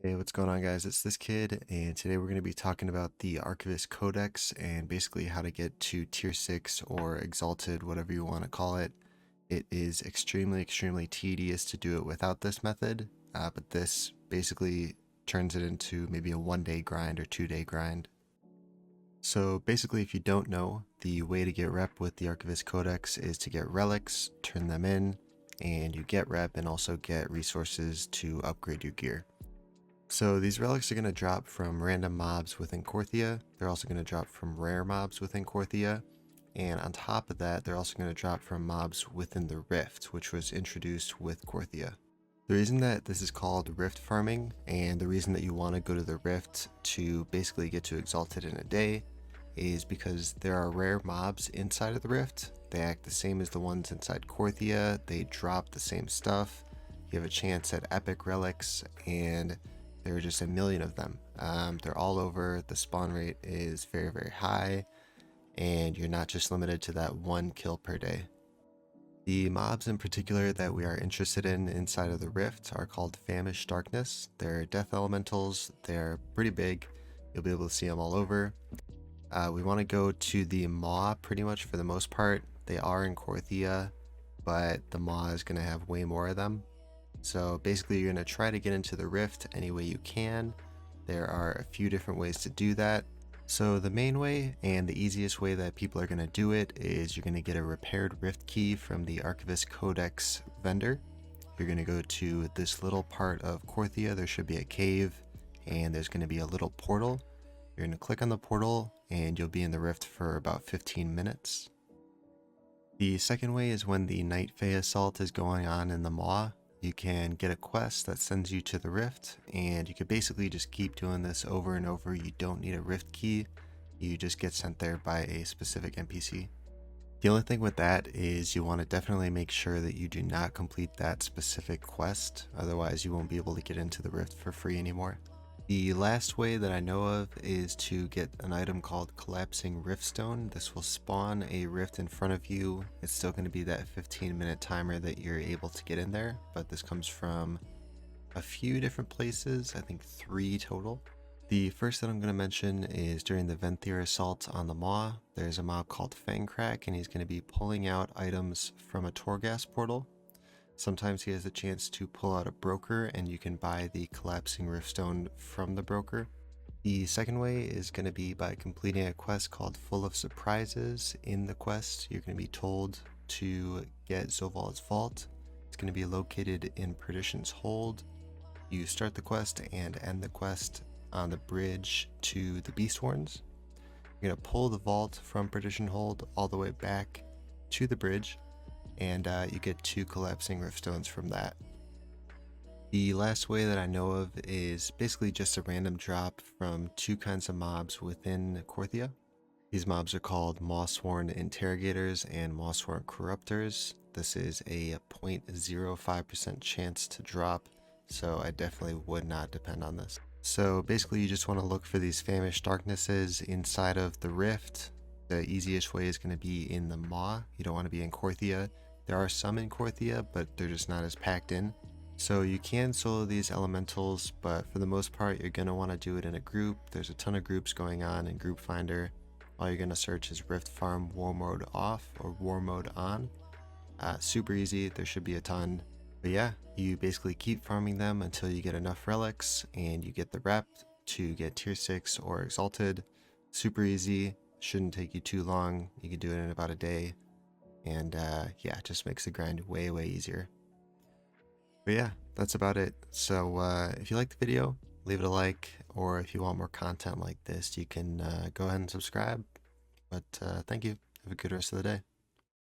Hey, what's going on, guys? It's this kid, and today we're going to be talking about the Archivists Codex and basically how to get to tier 6 or exalted, whatever you want to call it. It is extremely tedious to do it without this method, but this basically turns it into maybe a 1-day grind or 2-day grind. So basically, if you don't know, the way to get rep with the Archivist Codex is to get relics, turn them in, and you get rep and also get resources to upgrade your gear. So these relics are going to drop from random mobs within Korthia. They're also going to drop from rare mobs within Korthia. And on top of that, they're also going to drop from mobs within the Rift, which was introduced with Korthia. The reason that this is called Rift farming, and the reason that you want to go to the Rift to basically get to Exalted in a day, is because there are rare mobs inside of the Rift. They act the same as the ones inside Korthia. They drop the same stuff. You have a chance at epic relics, and there are just a million of them. They're all over. The spawn rate is very high, and you're not just limited to that one kill per day. The mobs in particular that we are interested in inside of the Rift are called Famished Darkness. They're death elementals. They're pretty big. You'll be able to see them all over. We want to go to the Maw pretty much for the most part. They are in Korthia, but the Maw is going to have way more of them. So basically you're going to try to get into the Rift any way you can. There are a few different ways to do that. So the main way and the easiest way that people are going to do it is you're going to get a repaired Rift key from the Archivists Codex vendor. You're going to go to this little part of Korthia. There should be a cave, and there's going to be a little portal. You're going to click on the portal and you'll be in the Rift for about 15 minutes. The second way is when the Night Fae Assault is going on in the Maw. You can get a quest that sends you to the Rift, and you could basically just keep doing this over and over. You don't need a Rift key, you just get sent there by a specific NPC. The only thing with that is you want to definitely make sure that you do not complete that specific quest, otherwise you won't be able to get into the Rift for free anymore. The last way that I know of is to get an item called Collapsing Riftstone. This will spawn a rift in front of you. It's still going to be that 15-minute timer that you're able to get in there, but this comes from a few different places, I think 3 total. The first that I'm going to mention is during the Venthyr Assault on the Maw. There's a mob called Fangcrack, and he's going to be pulling out items from a Torghast portal. Sometimes he has the chance to pull out a broker, and you can buy the Collapsing Riftstone from the broker. The second way is going to be by completing a quest called Full of Surprises. In the quest, you're going to be told to get Zoval's Vault. It's going to be located in Perdition's Hold. You start the quest and end the quest on the bridge to the Beasthorns. You're going to pull the vault from Perdition Hold all the way back to the bridge, and you get 2 Collapsing Riftstones from that. The last way that I know of is basically just a random drop from 2 kinds of mobs within Korthia. These mobs are called Mawsworn Interrogators and Mawsworn Corruptors. This is a 0.05% chance to drop, so I definitely would not depend on this. So basically you just want to look for these Famished Darknesses inside of the Rift. The easiest way is going to be in the Maw. You don't want to be in Korthia. There are some in Korthia, but they're just not as packed in. So you can solo these elementals, but for the most part, you're going to want to do it in a group. There's a ton of groups going on in Group Finder. All you're going to search is Rift Farm War Mode Off or War Mode On. Super easy. There should be a ton. But yeah, you basically keep farming them until you get enough relics and you get the rep to get tier 6 or exalted. Super easy. Shouldn't take you too long. You can do it in about a day, and yeah, it just makes the grind way easier. But yeah, that's about it. So if you liked the video, leave it a like, or if you want more content like this, you can go ahead and subscribe. But thank you. Have a good rest of the day.